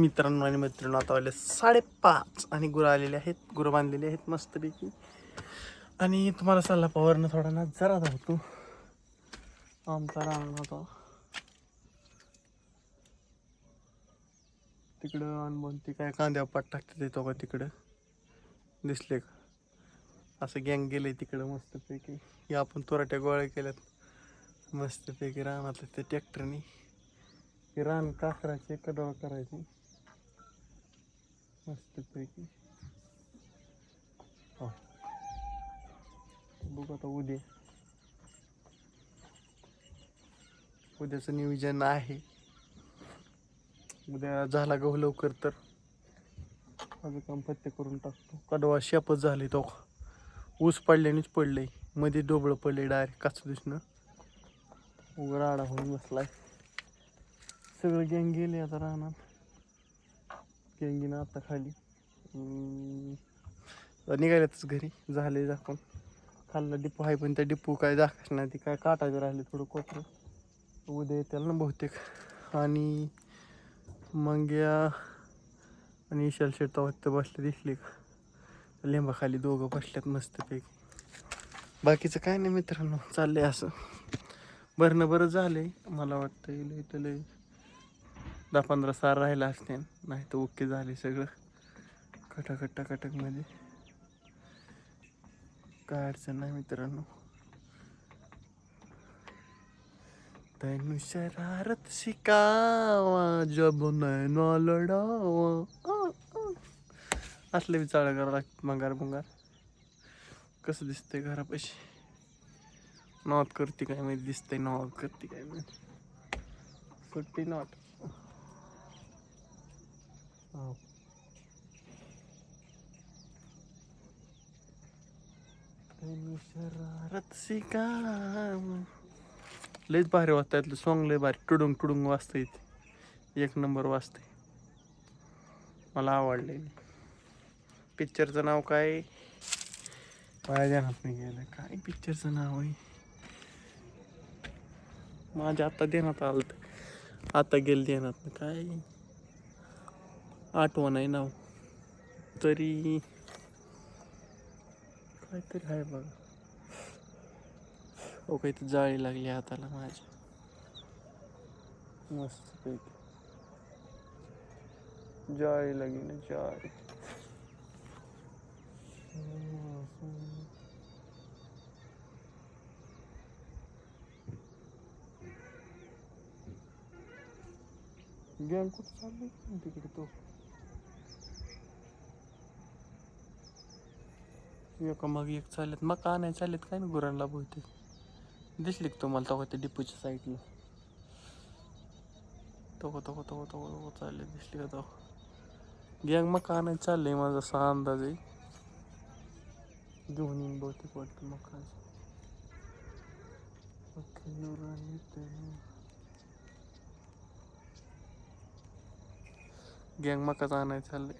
मित्रांनो आणि मैत्रिणी आता वाजले 5:30 आणि गुरं आलेले आहेत, गुरं बांधलेली आहेत मस्तपैकी. आणि तुम्हाला सल्ला पवारनं थोडा ना जरा धावतो आमचा रान होता तिकडं. अनबोल ती काय कांद्या पाट टाकते तो का तिकडं दिसले का, असं गँग गेलंय तिकडं मस्तपैकी. हे आपण तोराट्या गोळ्या केल्यात मस्तपैकी रानातलं ते ट्रॅक्टरनी. हे रान काकराचे कडोळ करायचे मस्तपैकी. हो बघू आता उद्याचं नियोजन आहे. उद्या झाला गहू लवकर तर माझं काम पत्ते करून टाकतो. कडवा शेपच झाले तो, ऊस पडल्यानेच पडले मध्ये डोबळं पडले डायरेक्ट काच दिसणं. राडा होऊन बसलाय. सगळं गँग गेले आता राहणार. गँगीनं आता खाली निघाल्यातच घरी झाले दाखवून. खाल्ला डिपो आहे पण त्या डिपो काय दाखवायचं नाही, ती काय काटायचं राहिले थोडं कोपरं. उद्या येतील ना बहुतेक. आणि मग या आणि विशाल शेट तर बसले दिसले का, लिंबाखाली दोघं बसल्यात मस्तपैकी. बाकीचं काय नाही मित्रांनो, चाललंय असं. भरणं बरं झालंय मला वाटतं. लय तर लय 10-15 सार राहिला असते, नाही तर ओके झाले सगळं कटाकट मध्ये. काय अडचण नाही मित्रांनो. तैनू शरारत शिकावा जब नैना लढावा. असले विचार करावं लागतं. मंगार कसं दिसतंय घरापाशी. नॉट करते काय माहिती, दिसतंय नॉट करते काय माहिती. सुट्टी नॉट. हो तैनू शरारत शिकावा. लयच भारी वाजता यातलं सॉंग, लय भारी टुडुंग वाजतंय. एक नंबर वाजतंय, मला आवडले. पिक्चरचं नाव काय माझ्या ध्यानात नाही गेलं. काय पिक्चरचं नाव आहे माझ्या आता ध्यानात आलं, आता गेलं ध्यानात. काय आठवण आहे नाव तरी, काहीतरी आहे बघा. हो काही जाळी लागली हाताला माझ्या मस्तपैकी. जाळी लागली ना जाळी. गँग कुठं चालली तिकडे तो. एका मग एक चालत मग का नाही चालत काय ना गुरांना बहुतेक. दिसली का तुम्हाला तेव्हा ते डिपूच्या साईडला तो चालले दिसली का तो गँग. मग का नाही चाललंय माझा असा अंदाज आहे. घेऊन येईन बहुतेक वाटतं मग काय. गँग मकाच आणायला चाललंय.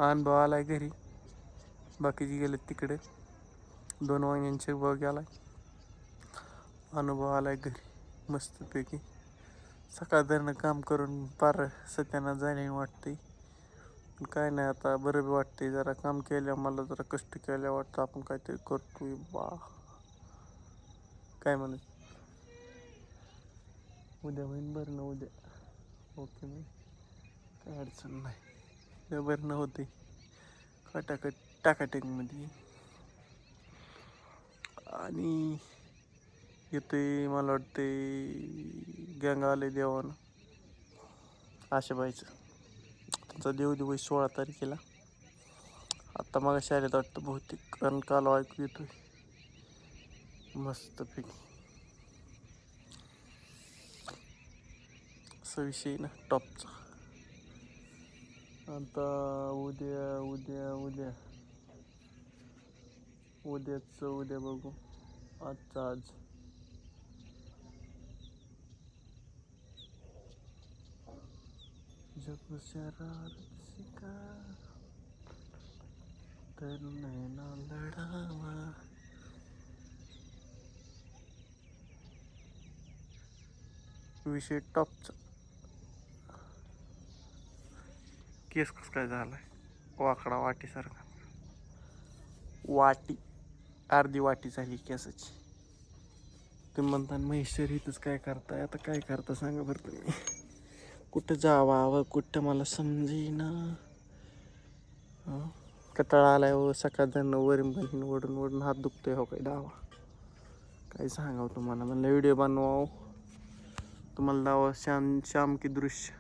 अनुभव आलाय घरी, बाकीचे गेलेत तिकडे. 2 वाहिन्यांचे बघ आलाय. अनुभव आलाय घरी मस्तपैकी. सकाळ धरणं काम करून पार सत्यानाश झाले वाटते. पण काय नाही आता बरं बी वाटते. जरा काम केल्या, मला जरा कष्ट केल्या वाटतं आपण काहीतरी करतोय बा. काय म्हणत उद्या होईन भरणं उद्या. ओके मी काय अडचण नाही. उद्या भरणं होते टाकाटेकमध्ये. आणि येते मला वाटते गँग आले देवानं आशाबाईचं. त्यांचा देव 16 तारखेला. आता मग शाळेत वाटतं बहुतेक, कारण काल ऐकू येतोय मस्तपैकी. असा विषय ना टॉपचा. आता उद्या बघू. आज जब शरारत शिका तर नैना लढावा. विषय टॉपचा. केस कसं काय झालाय वाकडा वाटीसारखा. वाटी अर्धी वाटी झाली केसाची. तुम्ही म्हणता महेश्वर इथंच काय करताय, आता काय करता सांगा बरं तुम्ही. कुठं जावा कुठं मला समजेना. कटाळा आलाय व सकाळ धरण वरून बहीण ओढून ओढून हात दुखतोय हो काय डावा. काय सांगावं तुम्हाला, म्हणलं व्हिडिओ बनवावं तुम्हाला दावा श्याम की दृश्य.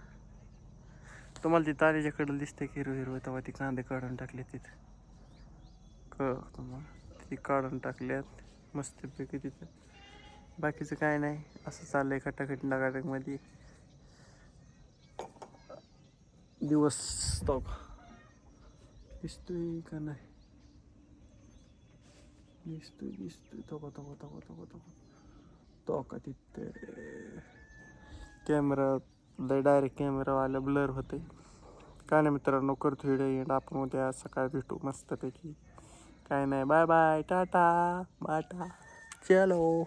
तुम्हाला ती तारीच्याकडं दिसते की हिरवं हिरवं, तेव्हा ती कांदे काढून टाकले तिथं तुम्हाला ती काढून टाकल्यात मस्तपैकी तिथं. बाकीचं काय नाही, असं चाललंय खटाखट मध्ये दिवस. तो दिसतोय का नाही, दिसतोय तो का तिथे कॅमेरा डायरेक्ट कॅमेरावाला ब्लर होते. काय नाही मित्रांनो, करतो व्हिडिओ एंड. आपण उद्या सकाळी भेटू मस्तपैकी. काय नाही, बाय बाय टाटा बाटा चलो.